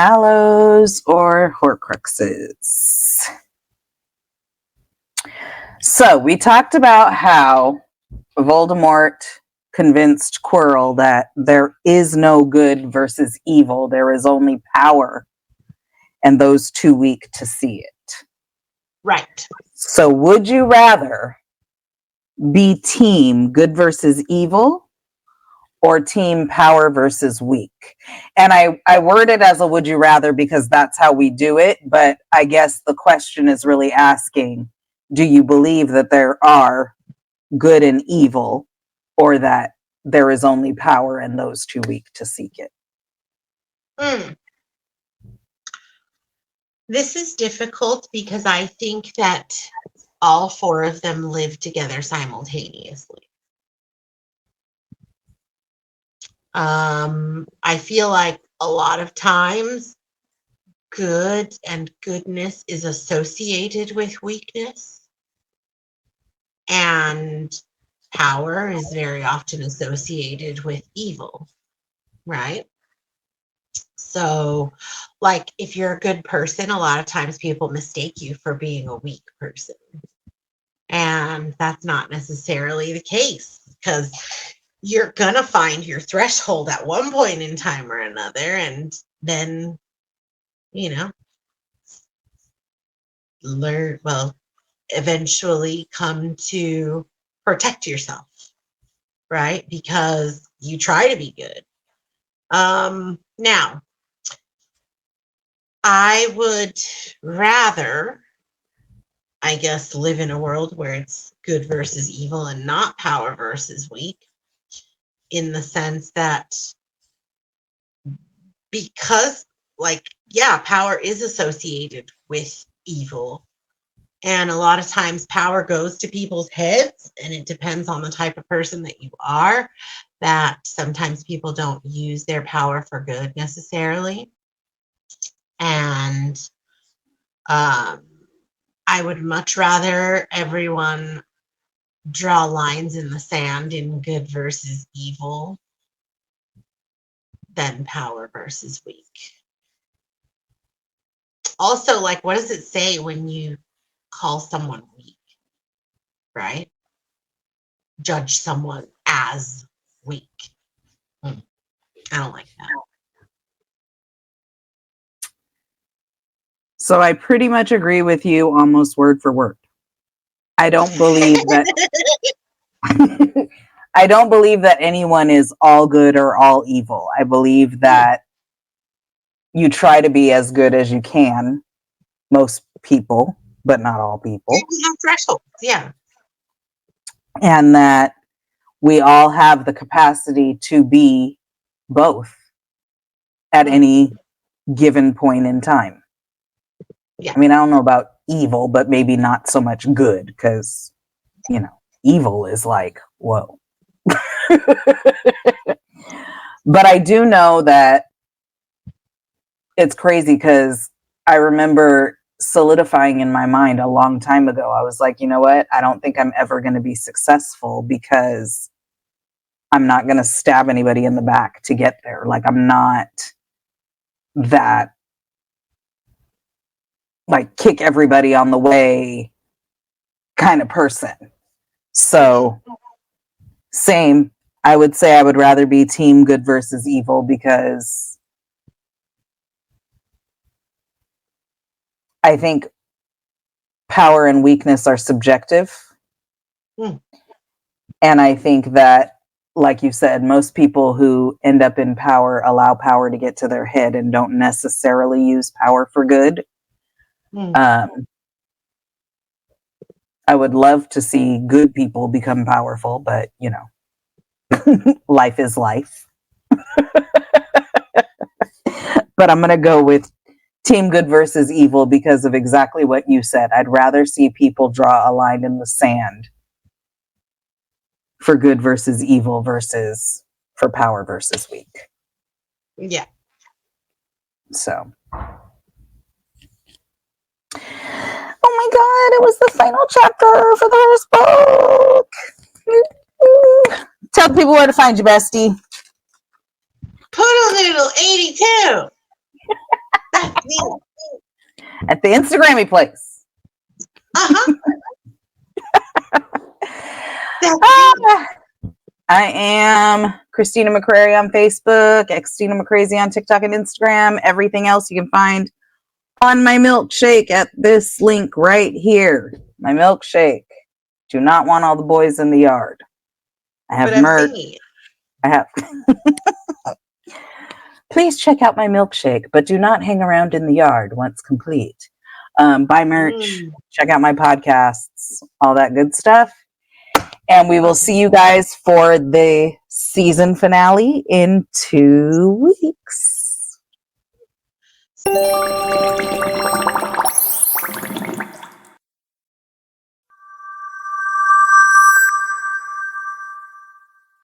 Hallows or Horcruxes. So we talked about how Voldemort convinced Quirrell that there is no good versus evil. There is only power, and those too weak to see it. Right. So would you rather be team good versus evil or team power versus weak? And I word it as a would you rather because that's how we do it. But I guess the question is really asking, do you believe that there are good and evil, or that there is only power and those too weak to seek it? This is difficult because I think that all four of them live together simultaneously. I feel like a lot of times good and goodness is associated with weakness, and power is very often associated with evil, right? So, like, if you're a good person, a lot of times people mistake you for being a weak person. And that's not necessarily the case, because you're going to find your threshold at one point in time or another, and then, eventually come to protect yourself, right? Because you try to be good. Now, I would rather, I guess, live in a world where it's good versus evil and not power versus weak, in the sense that because, power is associated with evil. And a lot of times power goes to people's heads, and it depends on the type of person that you are, that sometimes people don't use their power for good necessarily. And I would much rather everyone draw lines in the sand in good versus evil than power versus weak. Also, what does it say when you call someone weak, right? Judge someone as weak. I don't like that. So I pretty much agree with you almost word for word. I don't believe that I don't believe that anyone is all good or all evil. I believe that you try to be as good as you can, most people, but not all people. We have thresholds, yeah. And that we all have the capacity to be both at any given point in time. Yeah. I mean, I don't know about evil, but maybe not so much good, because, evil is like, whoa. But I do know that it's crazy, because I remember solidifying in my mind a long time ago. I was like, you know what? I don't think I'm ever going to be successful, because I'm not going to stab anybody in the back to get there. Like, I'm not that, kick everybody on the way kind of person. So, same. I would say I would rather be team good versus evil, because I think power and weakness are subjective. And I think that, like you said, most people who end up in power allow power to get to their head and don't necessarily use power for good. I would love to see good people become powerful, but, life is life. But I'm going to go with team good versus evil because of exactly what you said. I'd rather see people draw a line in the sand for good versus evil versus for power versus weak. Yeah. So. Oh my God, it was the final chapter for the first book. Tell people where to find you, bestie. Poodle Noodle 82. At the Instagrammy place. Uh-huh. Ah, I am Christina McCrary on Facebook, Xtina McCrazy on TikTok and Instagram. Everything else you can find on my milkshake at this link right here. My milkshake. Do not want all the boys in the yard. I have merch. I have. Please check out my milkshake, but do not hang around in the yard once complete. Buy merch, check out my podcasts, all that good stuff. And we will see you guys for the season finale in 2 weeks.